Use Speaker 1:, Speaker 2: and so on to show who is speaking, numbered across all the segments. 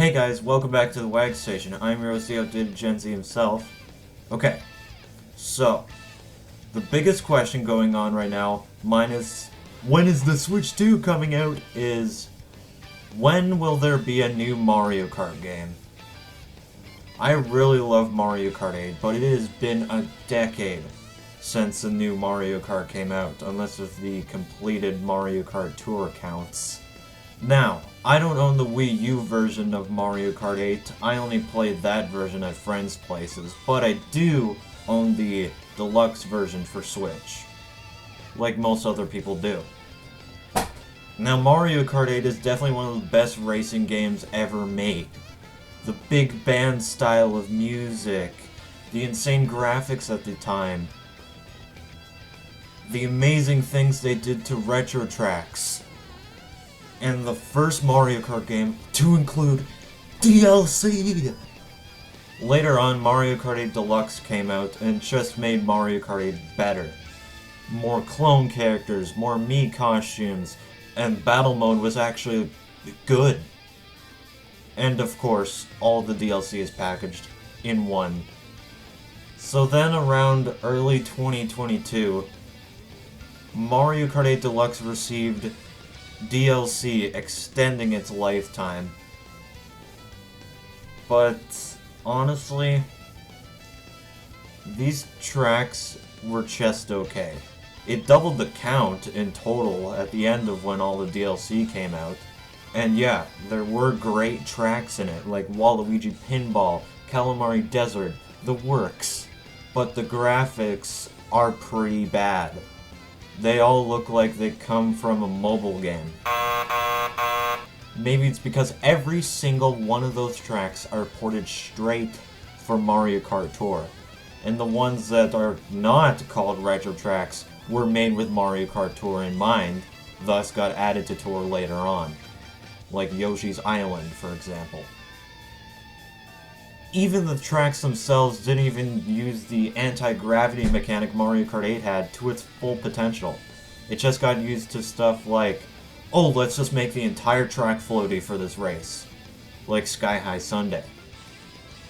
Speaker 1: Hey guys, welcome back to the WAG Station. I'm your host, the outdated Gen Z himself. Okay, so, the biggest question going on right now, minus when is the Switch 2 coming out, is when will there be a new Mario Kart game? I really love Mario Kart 8, but it has been a decade since the new Mario Kart came out, unless if the completed Mario Kart Tour counts. Now, I don't own the Wii U version of Mario Kart 8, I only played that version at friends' places, but I do own the deluxe version for Switch, like most other people do. Now, Mario Kart 8 is definitely one of the best racing games ever made. The big band style of music, the insane graphics at the time, the amazing things they did to retro tracks, and the first Mario Kart game to include DLC! Later on, Mario Kart 8 Deluxe came out and just made Mario Kart 8 better. More clone characters, more Mii costumes, and battle mode was actually good. And of course, all the DLC is packaged in one. So then around early 2022, Mario Kart 8 Deluxe received DLC extending its lifetime. But honestly, these tracks were just okay. It doubled the count in total at the end of when all the DLC came out. And yeah, there were great tracks in it, like Waluigi Pinball, Calamari Desert, the works. But the graphics are pretty bad. They all look like they come from a mobile game. Maybe it's because every single one of those tracks are ported straight for Mario Kart Tour. And the ones that are not called retro tracks were made with Mario Kart Tour in mind, thus got added to Tour later on. Like Yoshi's Island, for example. Even the tracks themselves didn't even use the anti-gravity mechanic Mario Kart 8 had to its full potential. It just got used to stuff like, oh, let's just make the entire track floaty for this race. Like Sky High Sunday.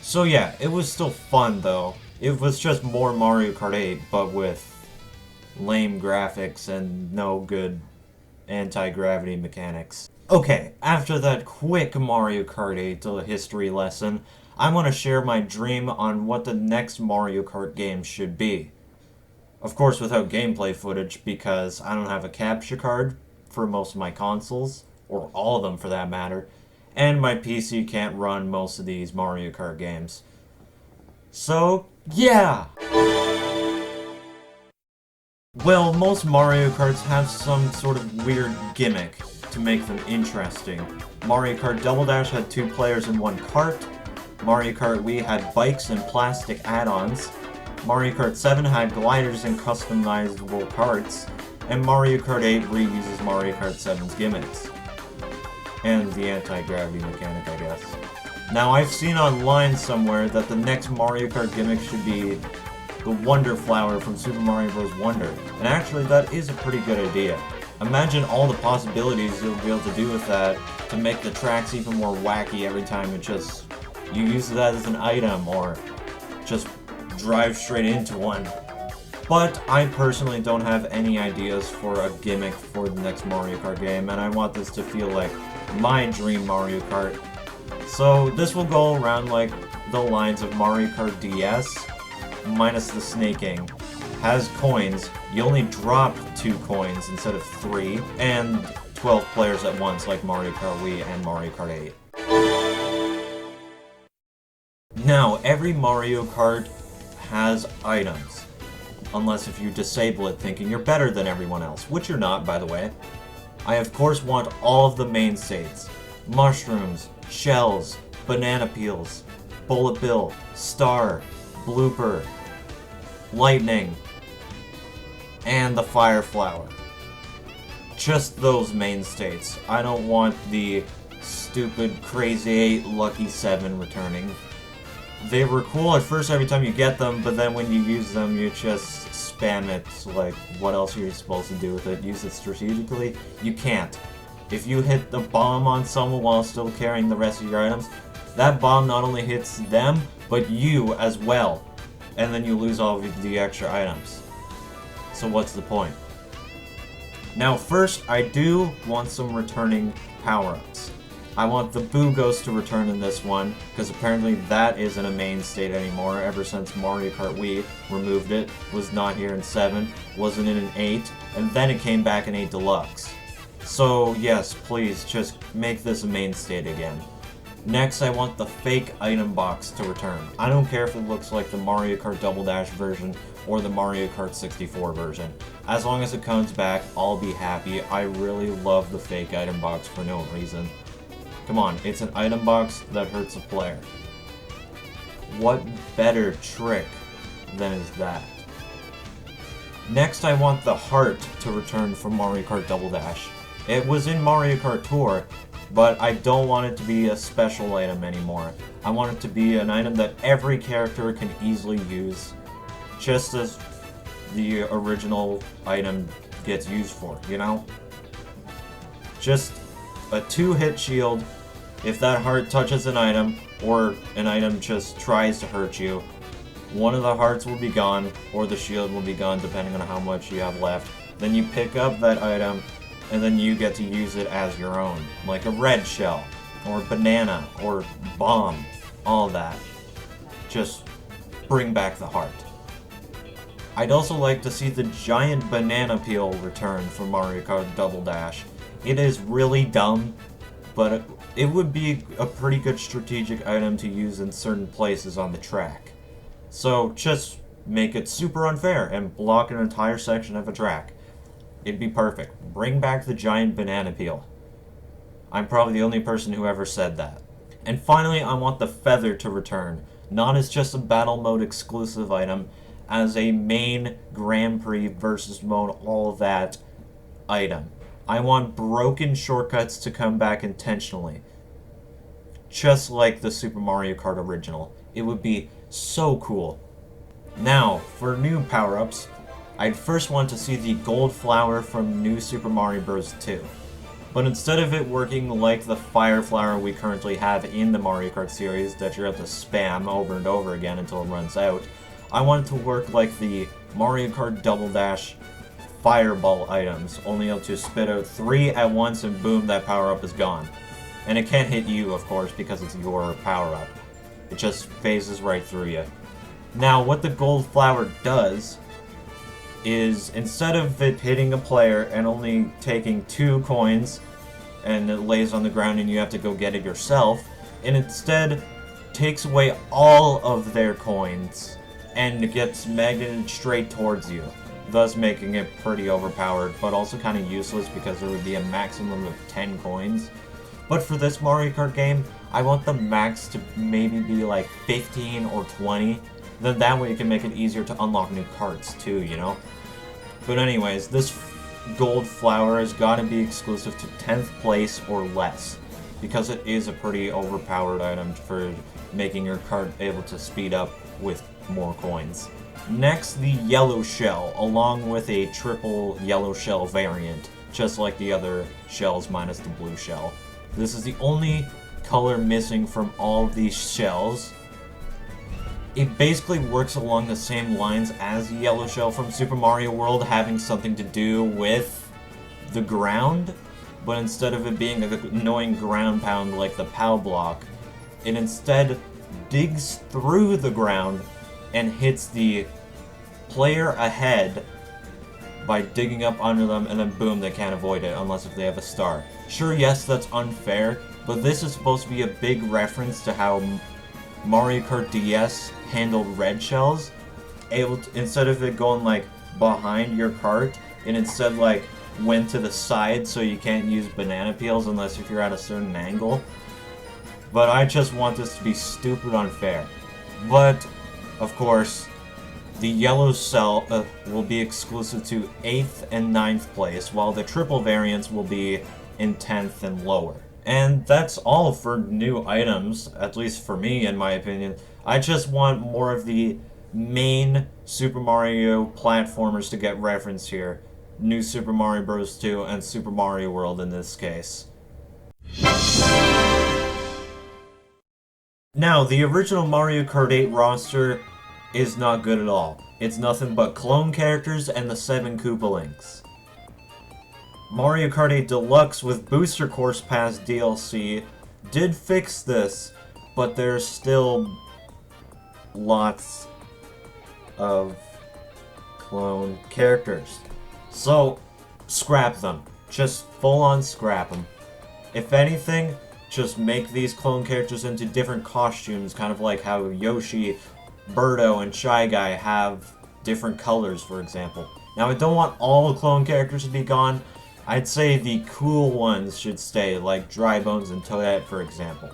Speaker 1: So yeah, it was still fun though. It was just more Mario Kart 8, but with lame graphics and no good anti-gravity mechanics. Okay, after that quick Mario Kart 8 history lesson, I want to share my dream on what the next Mario Kart game should be. Of course without gameplay footage, because I don't have a capture card for most of my consoles, or all of them for that matter, and my PC can't run most of these Mario Kart games. So, yeah! Well, most Mario Karts have some sort of weird gimmick to make them interesting. Mario Kart Double Dash had 2 players in one cart. Mario Kart Wii had bikes and plastic add-ons. Mario Kart 7 had gliders and customizable carts. And Mario Kart 8 reuses Mario Kart 7's gimmicks. And the anti-gravity mechanic, I guess. Now, I've seen online somewhere that the next Mario Kart gimmick should be the Wonder Flower from Super Mario Bros. Wonder. And actually, that is a pretty good idea. Imagine all the possibilities you'll be able to do with that to make the tracks even more wacky every time you use that as an item, or just drive straight into one. But I personally don't have any ideas for a gimmick for the next Mario Kart game, and I want this to feel like my dream Mario Kart. So this will go around like the lines of Mario Kart DS, minus the snaking. Has coins, you only drop 2 coins instead of 3, and 12 players at once like Mario Kart Wii and Mario Kart 8. Now, every Mario Kart has items. Unless if you disable it thinking you're better than everyone else, which you're not, by the way. I of course want all of the mainstays. Mushrooms, shells, banana peels, bullet bill, star, blooper, lightning, and the fire flower. Just those mainstays. I don't want the stupid Crazy 8 Lucky 7 returning. They were cool at first every time you get them, but then when you use them, you just spam it. Like, what else are you supposed to do with it? Use it strategically? You can't. If you hit the bomb on someone while still carrying the rest of your items, that bomb not only hits them, but you as well. And then you lose all of the extra items. So what's the point? Now first, I do want some returning power-ups. I want the Boo Ghost to return in this one, because apparently that isn't a main state anymore ever since Mario Kart Wii removed it, was not here in 7, wasn't in an 8, and then it came back in 8 Deluxe. So yes, please, just make this a main state again. Next, I want the fake item box to return. I don't care if it looks like the Mario Kart Double Dash version or the Mario Kart 64 version. As long as it comes back, I'll be happy. I really love the fake item box for no reason. Come on, it's an item box that hurts a player. What better trick than is that? Next, I want the heart to return from Mario Kart Double Dash. It was in Mario Kart Tour, but I don't want it to be a special item anymore. I want it to be an item that every character can easily use, just as the original item gets used for, you know? Just a 2-hit shield. If that heart touches an item, or an item just tries to hurt you, one of the hearts will be gone, or the shield will be gone, depending on how much you have left. Then you pick up that item, and then you get to use it as your own, like a red shell, or banana, or bomb, all that. Just bring back the heart. I'd also like to see the giant banana peel return from Mario Kart Double Dash. It is really dumb, but it would be a pretty good strategic item to use in certain places on the track. So just make it super unfair and block an entire section of a track. It'd be perfect. Bring back the giant banana peel. I'm probably the only person who ever said that. And finally, I want the feather to return. Not as just a battle mode exclusive item, as a main Grand Prix versus mode, all that item. I want broken shortcuts to come back intentionally. Just like the Super Mario Kart original. It would be so cool. Now, for new power-ups, I'd first want to see the gold flower from New Super Mario Bros. 2. But instead of it working like the fire flower we currently have in the Mario Kart series that you're able to spam over and over again until it runs out, I want it to work like the Mario Kart Double Dash fireball items, only able to spit out 3 at once and boom, that power-up is gone. And it can't hit you, of course, because it's your power-up. It just phases right through you. Now, what the gold flower does is, instead of it hitting a player and only taking 2 coins, and it lays on the ground and you have to go get it yourself, it instead takes away all of their coins and gets magneted straight towards you, thus making it pretty overpowered, but also kind of useless because there would be a maximum of 10 coins. But for this Mario Kart game, I want the max to maybe be like 15 or 20, then that way you can make it easier to unlock new carts too, you know? But anyways, this gold flower has got to be exclusive to 10th place or less, because it is a pretty overpowered item for making your cart able to speed up with more coins. Next, the yellow shell, along with a triple yellow shell variant, just like the other shells minus the blue shell. This is the only color missing from all of these shells. It basically works along the same lines as the yellow shell from Super Mario World, having something to do with the ground, but instead of it being an annoying ground pound like the POW block, it instead digs through the ground and hits the player ahead by digging up under them, and then boom, they can't avoid it unless if they have a star. Sure, yes, that's unfair, but this is supposed to be a big reference to how Mario Kart DS handled red shells. Instead of it going like behind your cart, it instead like went to the side, so you can't use banana peels unless if you're at a certain angle. But I just want this to be stupid unfair. But of course, the yellow cell will be exclusive to 8th and 9th place, while the triple variants will be in 10th and lower. And that's all for new items, at least for me, in my opinion. I just want more of the main Super Mario platformers to get referenced here. New Super Mario Bros. 2 and Super Mario World in this case. Now, the original Mario Kart 8 roster is not good at all. It's nothing but clone characters and the 7 Koopa Links. Mario Kart 8 Deluxe with Booster Course Pass DLC did fix this, but there's still lots of clone characters. So, scrap them. Just full on scrap them. If anything, just make these clone characters into different costumes, kind of like how Yoshi, Birdo, and Shy Guy have different colors, for example. Now, I don't want all the clone characters to be gone. I'd say the cool ones should stay, like Dry Bones and Toadette, for example.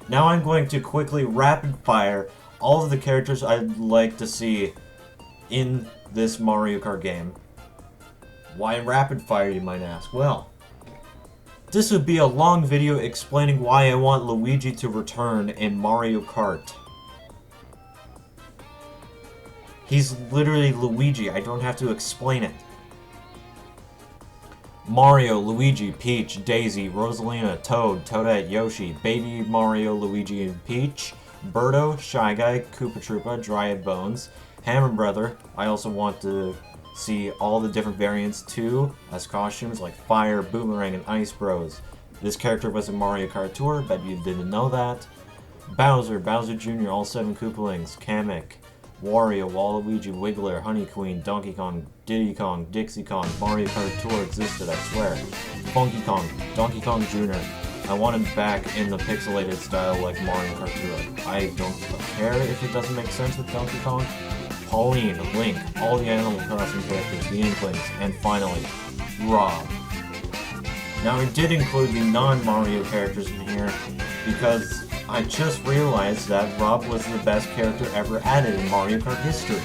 Speaker 1: Now I'm going to quickly rapid fire all of the characters I'd like to see in this Mario Kart game. Why rapid fire, you might ask? Well, this would be a long video explaining why I want Luigi to return in Mario Kart. He's literally Luigi, I don't have to explain it. Mario, Luigi, Peach, Daisy, Rosalina, Toad, Toadette, Yoshi, Baby Mario, Luigi, and Peach, Birdo, Shy Guy, Koopa Troopa, Dry Bones, Hammer Brother. I also want to see all the different variants too, as costumes like Fire, Boomerang, and Ice Bros. This character was in Mario Kart Tour, bet you didn't know that. Bowser, Bowser Jr., all 7 Koopalings, Kamek, Wario, Waluigi, Wiggler, Honey Queen, Donkey Kong, Diddy Kong, Dixie Kong, Mario Kart Tour existed, I swear. Funky Kong, Donkey Kong Jr. I want him back in the pixelated style like Mario Kart Tour. I don't care if it doesn't make sense with Donkey Kong. Pauline, Link, all the Animal Crossing characters, the Inklings, and finally, Rob. Now I did include the non-Mario characters in here because I just realized that Rob was the best character ever added in Mario Kart history.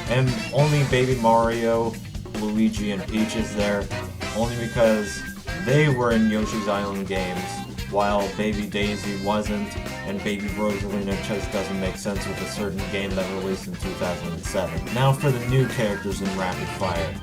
Speaker 1: And only Baby Mario, Luigi, and Peach is there, only because they were in Yoshi's Island games, while Baby Daisy wasn't, and Baby Rosalina just doesn't make sense with a certain game that released in 2007. Now for the new characters in Rapid Fire.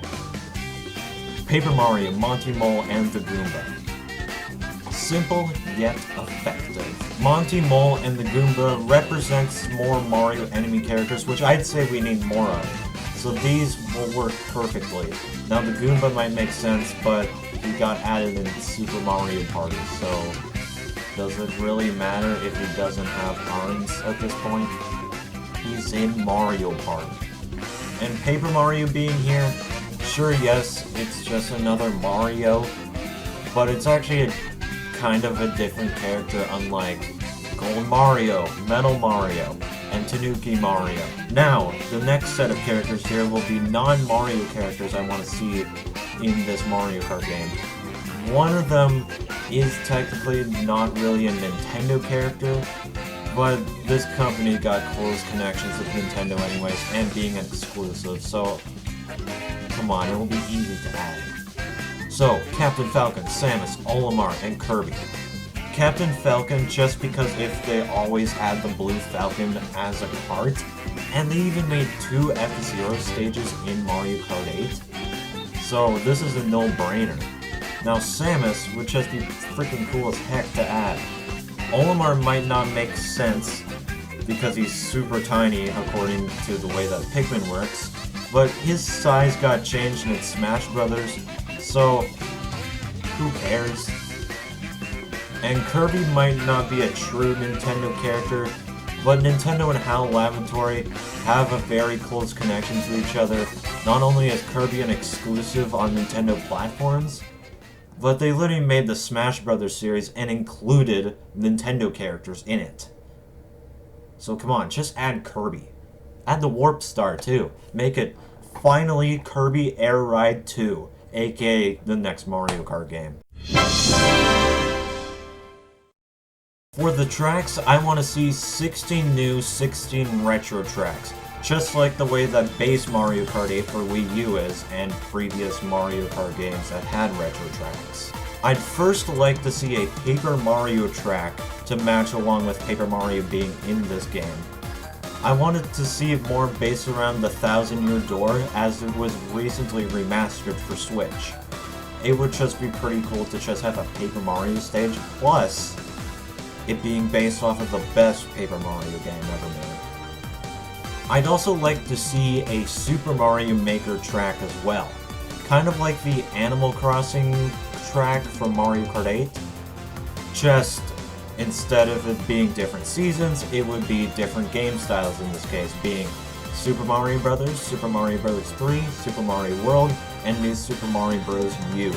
Speaker 1: Paper Mario, Monty Mole, and the Goomba. Simple, yet effective. Monty Mole and the Goomba represents more Mario enemy characters, which I'd say we need more of. So these will work perfectly. Now the Goomba might make sense, but he got added in Super Mario Party, so does it really matter if he doesn't have arms at this point? He's in Mario Party. And Paper Mario being here, sure, yes, it's just another Mario, but it's actually a kind of a different character, unlike Gold Mario, Metal Mario, and Tanuki Mario. Now, the next set of characters here will be non-Mario characters I want to see in this Mario Kart game. One of them is technically not really a Nintendo character, but this company got close connections with Nintendo anyways, and being an exclusive, so come on, it will be easy to add. So, Captain Falcon, Samus, Olimar, and Kirby. Captain Falcon, just because if they always add the Blue Falcon as a cart, and they even made 2 F-Zero stages in Mario Kart 8, so this is a no-brainer. Now Samus would just be freaking cool as heck to add. Olimar might not make sense, because he's super tiny according to the way that Pikmin works, but his size got changed in Smash Brothers, so who cares? And Kirby might not be a true Nintendo character, but Nintendo and HAL Laboratory have a very close connection to each other. Not only is Kirby an exclusive on Nintendo platforms, but they literally made the Smash Brothers series and included Nintendo characters in it. So come on, just add Kirby. Add the Warp Star too. Make it finally Kirby Air Ride 2, aka the next Mario Kart game. For the tracks, I want to see 16 new, 16 retro tracks, just like the way that base Mario Kart 8 for Wii U is, and previous Mario Kart games that had retro tracks. I'd first like to see a Paper Mario track to match along with Paper Mario being in this game. I wanted to see it more based around the 1000-Year Door, as it was recently remastered for Switch. It would just be pretty cool to just have a Paper Mario stage, plus it being based off of the best Paper Mario game ever made. I'd also like to see a Super Mario Maker track as well. Kind of like the Animal Crossing track from Mario Kart 8. Just, instead of it being different seasons, it would be different game styles in this case, being Super Mario Bros., Super Mario Bros. 3, Super Mario World, and New Super Mario Bros. U.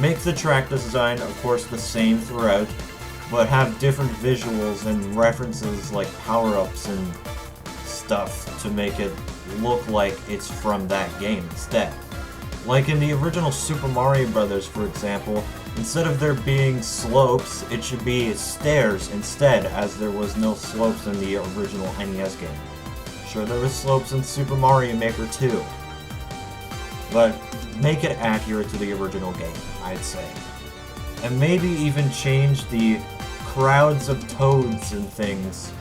Speaker 1: Make the track design, of course, the same throughout, but have different visuals and references like power-ups and stuff to make it look like it's from that game instead. Like in the original Super Mario Bros., for example, instead of there being slopes, it should be stairs instead, as there was no slopes in the original NES game. Sure, there was slopes in Super Mario Maker 2, but make it accurate to the original game, I'd say. And maybe even change the crowds of toads and things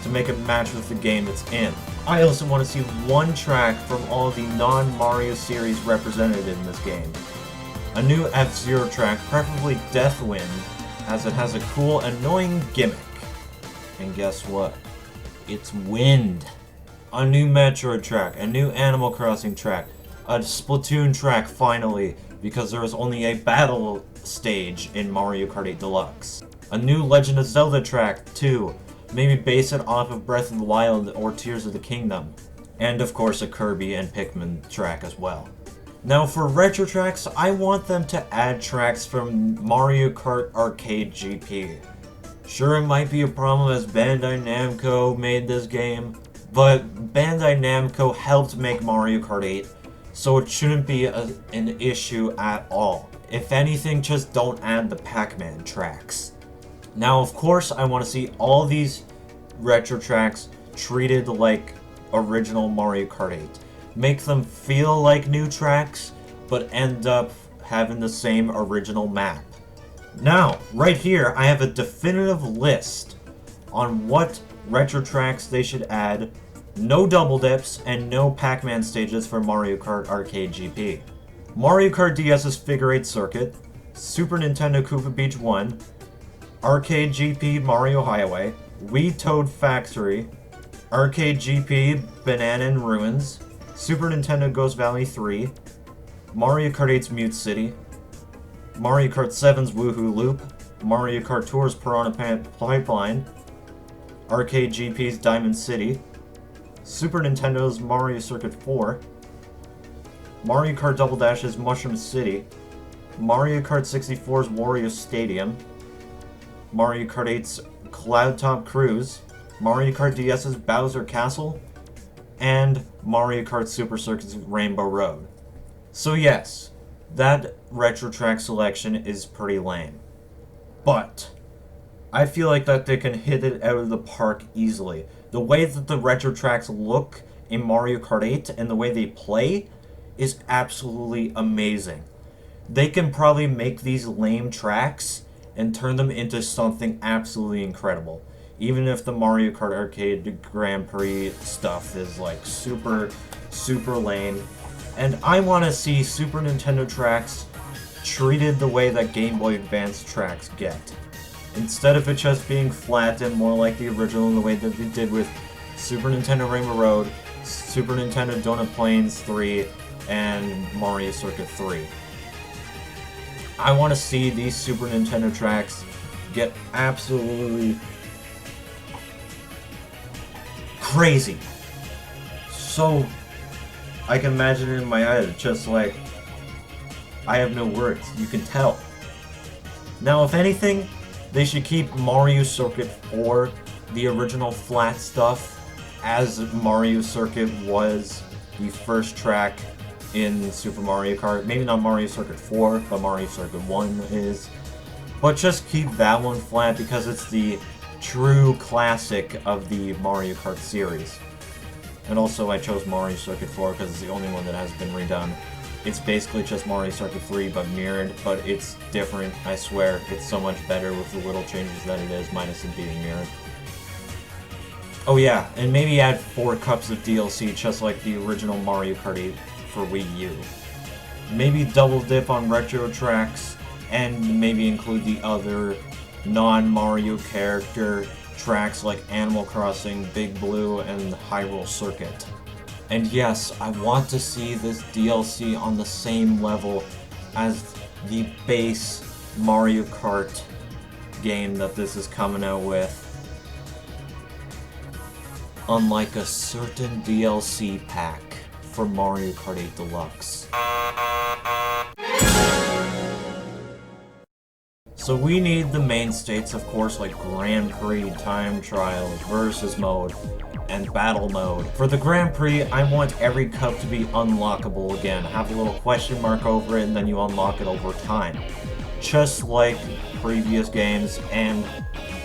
Speaker 1: to make it match with the game it's in. I also want to see one track from all the non-Mario series represented in this game. A new F-Zero track, preferably Deathwind, as it has a cool, annoying gimmick. And guess what? It's wind. A new Metroid track, a new Animal Crossing track, a Splatoon track finally, because there was only a battle stage in Mario Kart 8 Deluxe. A new Legend of Zelda track, too. Maybe base it off of Breath of the Wild or Tears of the Kingdom. And of course a Kirby and Pikmin track as well. Now for retro tracks, I want them to add tracks from Mario Kart Arcade GP. Sure, it might be a problem as Bandai Namco made this game, but Bandai Namco helped make Mario Kart 8, so it shouldn't be an issue at all. If anything, just don't add the Pac-Man tracks. Now, of course, I want to see all these retro tracks treated like original Mario Kart 8. Make them feel like new tracks, but end up having the same original map. Now, right here, I have a definitive list on what retro tracks they should add, no double dips, and no Pac-Man stages for Mario Kart Arcade GP. Mario Kart DS's Figure 8 Circuit, Super Nintendo Koopa Beach 1, Arcade GP Mario Highway, Wii Toad Factory, Arcade GP Banana in Ruins, Super Nintendo Ghost Valley 3, Mario Kart 8's Mute City, Mario Kart 7's Woohoo Loop, Mario Kart Tour's Piranha Pipeline, Arcade GP's Diamond City, Super Nintendo's Mario Circuit 4, Mario Kart Double Dash's Mushroom City, Mario Kart 64's Wario Stadium, Mario Kart 8's Cloudtop Cruise, Mario Kart DS's Bowser Castle, and Mario Kart Super Circuit's Rainbow Road. So yes, that retro track selection is pretty lame. But I feel like that they can hit it out of the park easily. The way that the retro tracks look in Mario Kart 8 and the way they play is absolutely amazing. They can probably make these lame tracks and turn them into something absolutely incredible. Even if the Mario Kart Arcade Grand Prix stuff is like super lame. And I want to see Super Nintendo tracks treated the way that Game Boy Advance tracks get. Instead of it just being flat and more like the original in the way that they did with Super Nintendo Rainbow Road, Super Nintendo Donut Plains 3, and Mario Circuit 3. I want to see these Super Nintendo tracks get absolutely crazy. So, I can imagine it in my head, just like, I have no words, you can tell. Now, if anything, they should keep Mario Circuit 4, the original flat stuff, as Mario Circuit was the first track in Super Mario Kart. Maybe not Mario Circuit 4, but Mario Circuit 1 is. But just keep that one flat because it's the true classic of the Mario Kart series. And also I chose Mario Circuit 4 because it's the only one that has been redone. It's basically just Mario Circuit 3 but mirrored, but it's different, I swear. It's so much better with the little changes that it is, minus it being mirrored. Oh yeah, and maybe add 4 cups of DLC just like the original Mario Kart 8 for Wii U. Maybe double dip on retro tracks, and maybe include the other non-Mario character tracks like Animal Crossing, Big Blue, and Hyrule Circuit. And yes, I want to see this DLC on the same level as the base Mario Kart game that this is coming out with. Unlike a certain DLC pack for Mario Kart 8 Deluxe. So we need the main states, of course, like Grand Prix, Time Trial, Versus Mode, and Battle Mode. For the Grand Prix, I want every cup to be unlockable again. Have a little question mark over it, and then you unlock it over time. Just like previous games and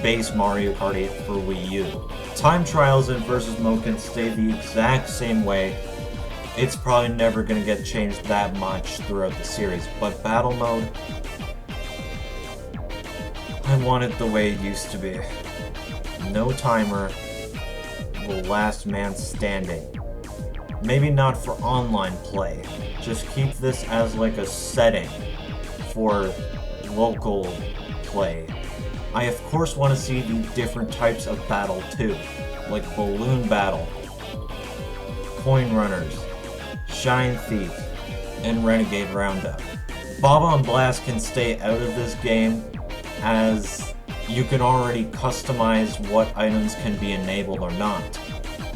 Speaker 1: base Mario Kart 8 for Wii U. Time Trials and Versus Mode can stay the exact same way. It's probably never going to get changed that much throughout the series, but Battle Mode, I want it the way it used to be. No timer, the last man standing. Maybe not for online play, just keep this as like a setting for local play. I of course want to see the different types of battle too, like Balloon Battle, Coin Runners, Shine Thief, and Renegade Roundup. Bob on Blast can stay out of this game as you can already customize what items can be enabled or not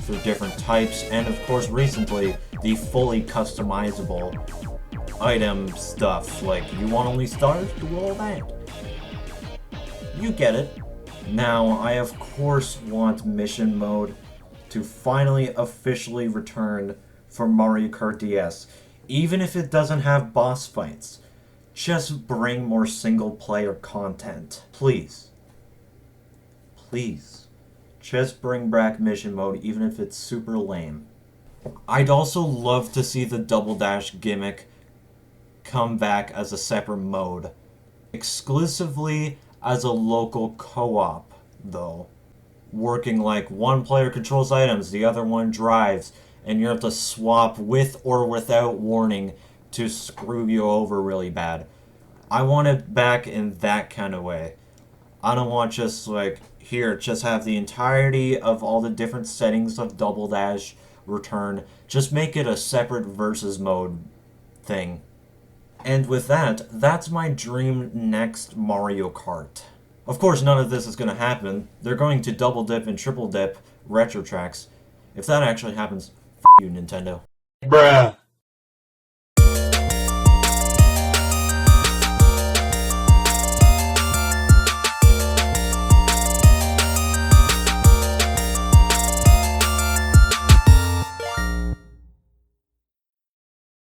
Speaker 1: for different types, and of course recently the fully customizable item stuff, like you want only stars, do all that. You get it. Now, I of course want mission mode to finally officially return for Mario Kart DS. Even if it doesn't have boss fights, just bring more single player content. Please. Please. Just bring back mission mode, even if it's super lame. I'd also love to see the Double Dash gimmick come back as a separate mode. Exclusively as a local co-op, though. Working like one player controls items, the other one drives, and you have to swap with or without warning to screw you over really bad. I want it back in that kind of way. I don't want just like, here, just have the entirety of all the different settings of Double Dash return. Just make it a separate versus mode thing. And with that, that's my dream next Mario Kart. Of course, none of this is going to happen. They're going to double dip and triple dip retro tracks. If that actually happens, f*** you, Nintendo.
Speaker 2: Bruh.